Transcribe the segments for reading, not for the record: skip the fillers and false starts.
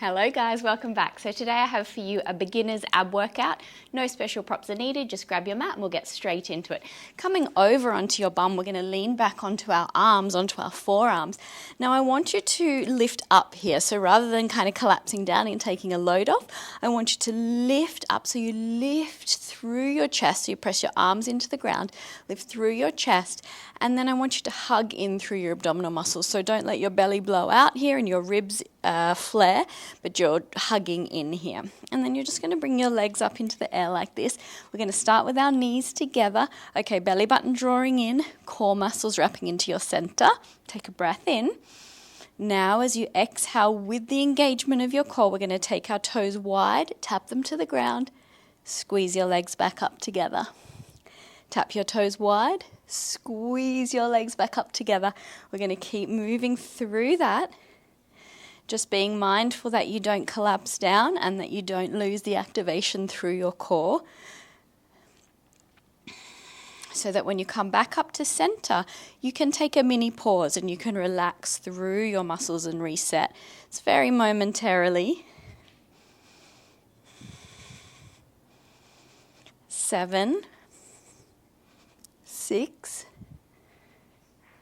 Hello guys, welcome back. So today I have for you a beginner's ab workout. No special props are needed, just grab your mat and we'll get straight into it. Coming over onto your bum, we're going to lean back onto our arms, onto our forearms. Now I want you to lift up here. So rather than kind of collapsing down and taking a load off, I want you to lift up. So you lift through your chest, so you press your arms into the ground, lift through your chest, and then I want you to hug in through your abdominal muscles. So don't let your belly blow out here and your ribs flare, but you're hugging in here. And then you're just going to bring your legs up into the air like this. We're going to start with our knees together. Okay, belly button drawing in, core muscles wrapping into your center. Take a breath in. Now as you exhale with the engagement of your core, we're going to take our toes wide, tap them to the ground, squeeze your legs back up together. Tap your toes wide, squeeze your legs back up together. We're going to keep moving through that. Just being mindful that you don't collapse down and that you don't lose the activation through your core. So that when you come back up to center, you can take a mini pause and you can relax through your muscles and reset. It's very momentarily. 7, 6,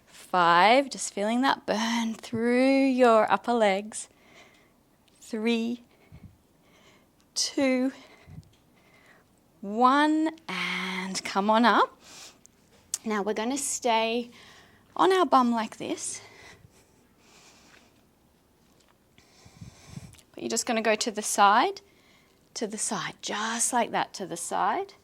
5, just feeling that burn through your upper legs. 3, 2, 1, and come on up. Now we're going to stay on our bum like this. But you're just going to go to the side, just like that, to the side,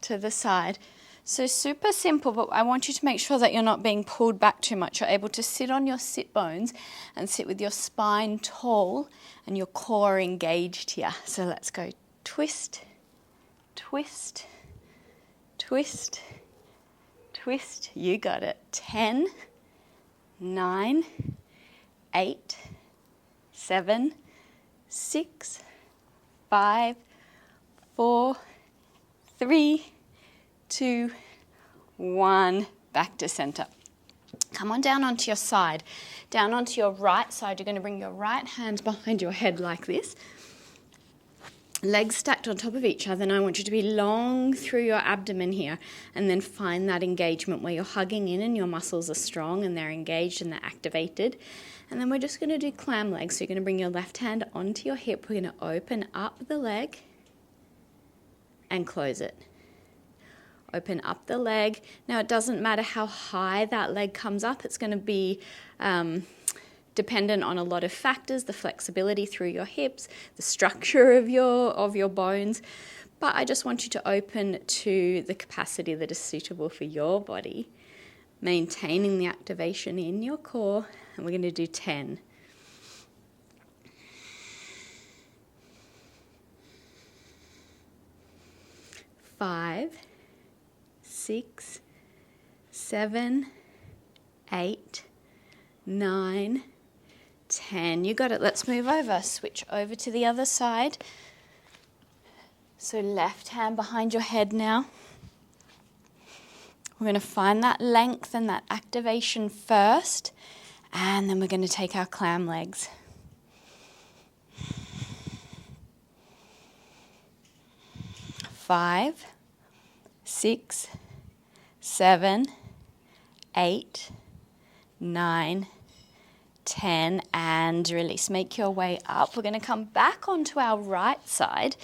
to the side. So super simple, but I want you to make sure that you're not being pulled back too much. You're able to sit on your sit bones and sit with your spine tall and your core engaged here. So let's go twist, twist, twist, twist. You got it. 10, 9, 8, 7, 6, 5, 4, 3, 2, 1, back to center. Come on down onto your side. Down onto your right side, you're going to bring your right hand behind your head like this. Legs stacked on top of each other, and I want you to be long through your abdomen here, and then find that engagement where you're hugging in and your muscles are strong and they're engaged and they're activated. And then we're just going to do clam legs. So you're going to bring your left hand onto your hip. We're going to open up the leg and close it. Open up the leg. Now it doesn't matter how high that leg comes up. It's going to be dependent on a lot of factors, the flexibility through your hips, the structure of your bones. But I just want you to open to the capacity that is suitable for your body, maintaining the activation in your core. And we're going to do 10. 5, 6, 7, 8, 9, 10. You got it. Let's move over. Switch over to the other side. So left hand behind your head now. We're going to find that length and that activation first, and then we're going to take our clam legs. 5, 6, 7, 8, 9, 10, and release. Make your way up. We're going to come back onto our right side.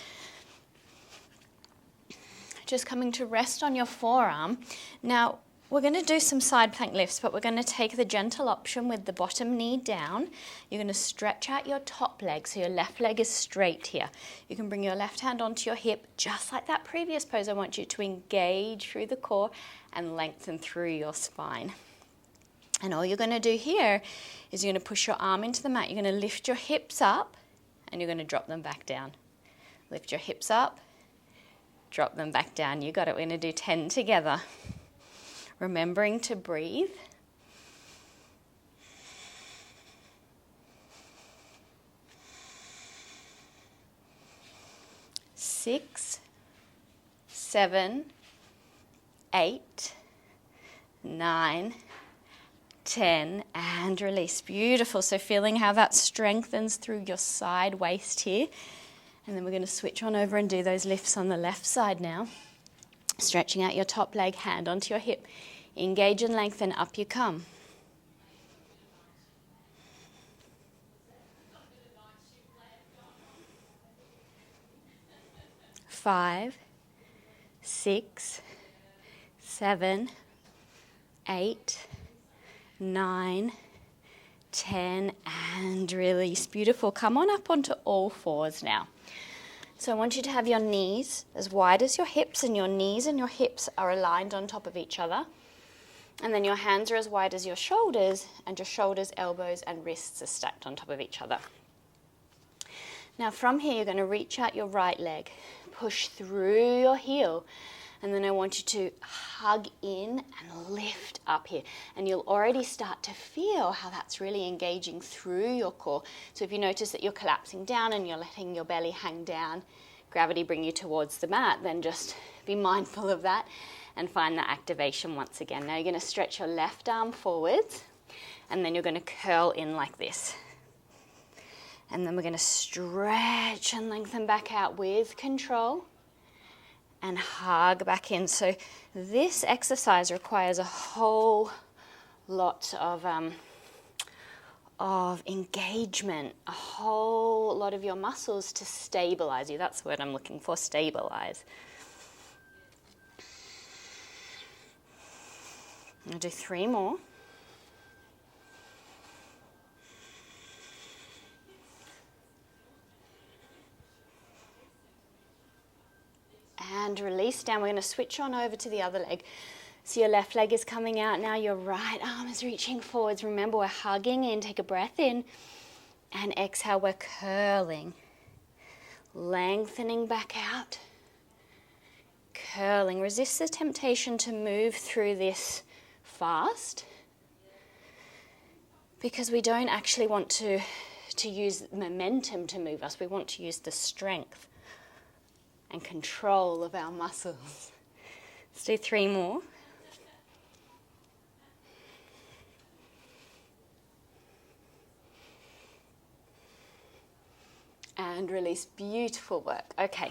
Just coming to rest on your forearm. Now, we're going to do some side plank lifts, but we're going to take the gentle option with the bottom knee down. You're going to stretch out your top leg, so your left leg is straight here. You can bring your left hand onto your hip, just like that previous pose. I want you to engage through the core and lengthen through your spine. And all you're going to do here is you're going to push your arm into the mat. You're going to lift your hips up, and you're going to drop them back down. Lift your hips up, drop them back down. You got it. We're going to do 10 together. Remembering to breathe. 6, 7, 8, 9, 10, and release. Beautiful. So feeling how that strengthens through your side waist here. And then we're going to switch on over and do those lifts on the left side now. Stretching out your top leg, hand onto your hip. Engage and lengthen, up you come. 5, 6, 7, 8, 9, 10, and release. Beautiful. Come on up onto all fours now. So I want you to have your knees as wide as your hips, and your knees and your hips are aligned on top of each other. And then your hands are as wide as your shoulders, and your shoulders, elbows, and wrists are stacked on top of each other. Now from here, you're going to reach out your right leg, push through your heel, and then I want you to hug in and lift up here. And you'll already start to feel how that's really engaging through your core. So if you notice that you're collapsing down and you're letting your belly hang down, gravity bring you towards the mat, then just be mindful of that and find that activation once again. Now you're going to stretch your left arm forwards, and then you're going to curl in like this. And then we're going to stretch and lengthen back out with control and hug back in. So this exercise requires a whole lot of engagement, a whole lot of your muscles to stabilize you. That's the word I'm looking for, stabilize. I'll do 3 more. And release down. We're going to switch on over to the other leg. So your left leg is coming out now, your right arm is reaching forwards. Remember, we're hugging in, take a breath in, and exhale, we're curling. Lengthening back out. Curling. Resist the temptation to move through this fast, because we don't actually want to use momentum to move us. We want to use the strength and control of our muscles. Let's do 3 more. And release. Beautiful work. Okay.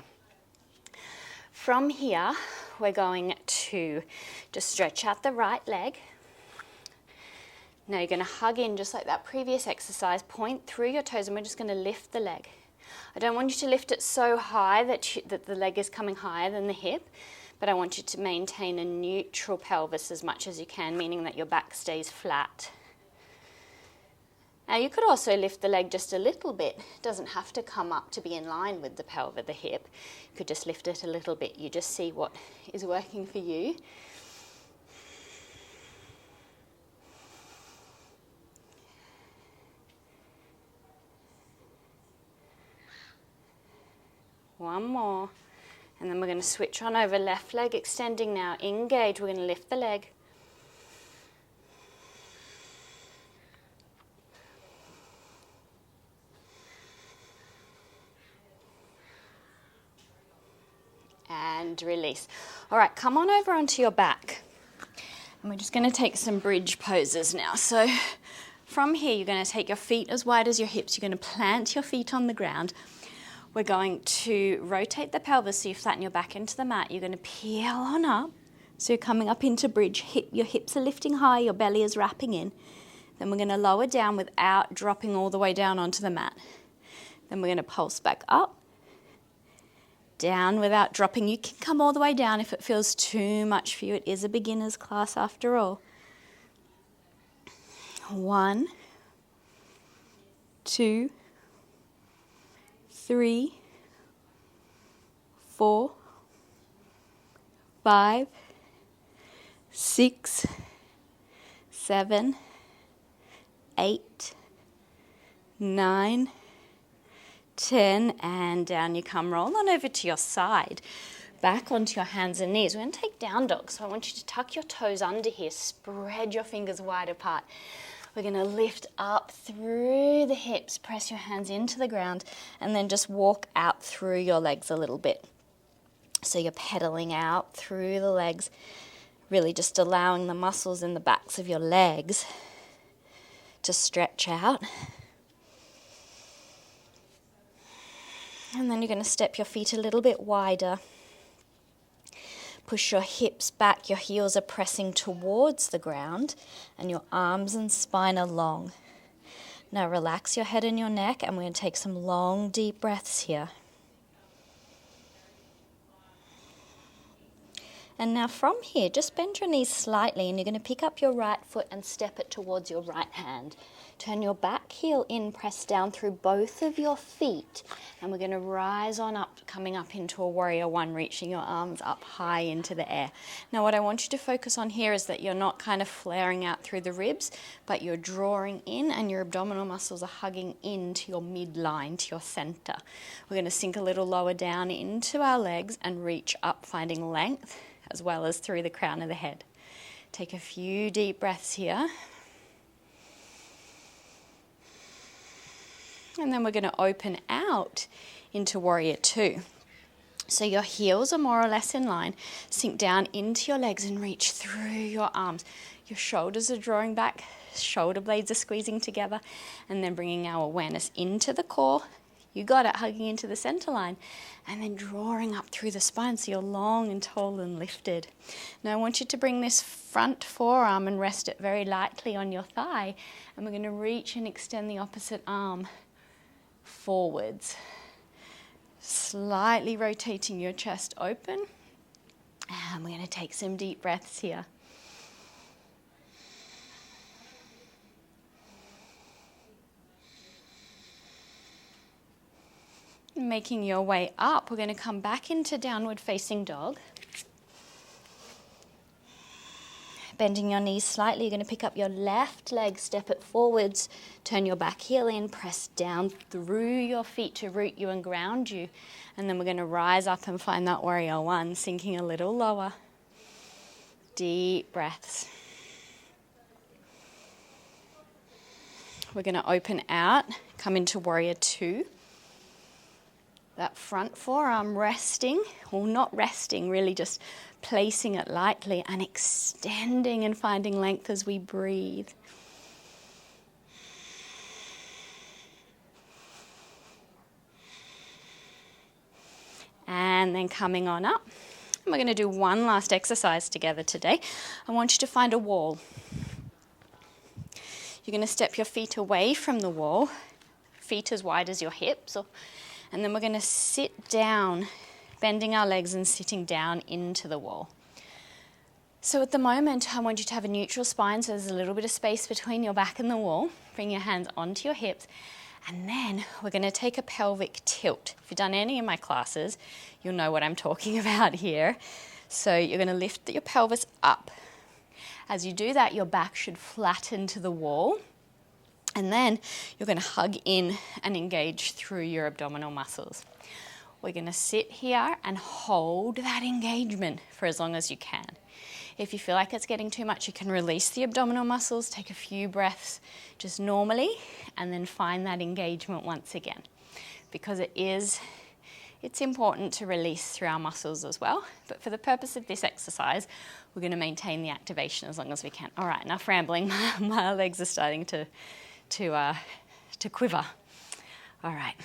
From here, we're going to just stretch out the right leg. Now you're going to hug in just like that previous exercise, point through your toes, and we're just going to lift the leg. I don't want you to lift it so high that the leg is coming higher than the hip, but I want you to maintain a neutral pelvis as much as you can, meaning that your back stays flat. Now you could also lift the leg just a little bit. It doesn't have to come up to be in line with the pelvis, the hip. You could just lift it a little bit. You just see what is working for you. One more. And then we're going to switch on over, left leg extending now. Engage. We're going to lift the leg. And release. All right, come on over onto your back. And we're just going to take some bridge poses now. So from here, you're going to take your feet as wide as your hips. You're going to plant your feet on the ground. We're going to rotate the pelvis so you flatten your back into the mat. You're going to peel on up. So you're coming up into bridge. Your hips are lifting high, your belly is wrapping in. Then we're going to lower down without dropping all the way down onto the mat. Then we're going to pulse back up. Down without dropping. You can come all the way down if it feels too much for you. It is a beginner's class after all. 1, 2, 3, 4, 5, 6, 7, 8, 9, 10, and down you come. Roll on over to your side, back onto your hands and knees. We're going to take down dog, so I want you to tuck your toes under here, spread your fingers wide apart. We're going to lift up through the hips, press your hands into the ground, and then just walk out through your legs a little bit. So you're pedaling out through the legs, really just allowing the muscles in the backs of your legs to stretch out. And then you're going to step your feet a little bit wider. Push your hips back, your heels are pressing towards the ground, and your arms and spine are long. Now relax your head and your neck, and we're going to take some long, deep breaths here. And now from here, just bend your knees slightly, and you're going to pick up your right foot and step it towards your right hand. Turn your back heel in, press down through both of your feet, and we're going to rise on up, coming up into a warrior one, reaching your arms up high into the air. Now what I want you to focus on here is that you're not kind of flaring out through the ribs, but you're drawing in, and your abdominal muscles are hugging into your midline, to your center. We're going to sink a little lower down into our legs and reach up, finding length as well as through the crown of the head. Take a few deep breaths here. And then we're going to open out into warrior two. So your heels are more or less in line. Sink down into your legs and reach through your arms. Your shoulders are drawing back, shoulder blades are squeezing together, and then bringing our awareness into the core. You got it, hugging into the center line, and then drawing up through the spine so you're long and tall and lifted. Now I want you to bring this front forearm and rest it very lightly on your thigh, and we're going to reach and extend the opposite arm forwards, slightly rotating your chest open, and we're going to take some deep breaths here. Making your way up, we're going to come back into downward facing dog. Bending your knees slightly, you're going to pick up your left leg, step it forwards, turn your back heel in, press down through your feet to root you and ground you. And then we're going to rise up and find that warrior one, sinking a little lower. Deep breaths. We're going to open out, come into warrior two. That front forearm resting, or not resting, really just placing it lightly and extending and finding length as we breathe. And then coming on up. And we're going to do one last exercise together today. I want you to find a wall. You're going to step your feet away from the wall, feet as wide as your hips, and then we're going to sit down, bending our legs and sitting down into the wall. So at the moment, I want you to have a neutral spine, so there's a little bit of space between your back and the wall. Bring your hands onto your hips, and then we're going to take a pelvic tilt. If you've done any of my classes, you'll know what I'm talking about here. So you're going to lift your pelvis up. As you do that, your back should flatten to the wall. And then you're going to hug in and engage through your abdominal muscles. We're going to sit here and hold that engagement for as long as you can. If you feel like it's getting too much, you can release the abdominal muscles, take a few breaths just normally, and then find that engagement once again. Because it's important to release through our muscles as well. But for the purpose of this exercise, we're going to maintain the activation as long as we can. All right, enough rambling. My legs are starting to quiver. All right.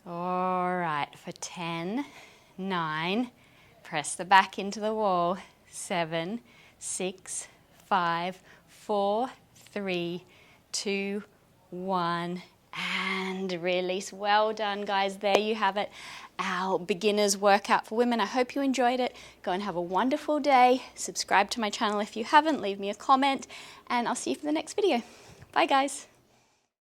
All right, for 10, 9, press the back into the wall. 7, 6, 5, 4, 3, 2, 1, and release. Well done, guys. There you have it, our beginner's workout for women. I hope you enjoyed it. Go and have a wonderful day. Subscribe to my channel if you haven't. Leave me a comment, and I'll see you for the next video. Bye, guys.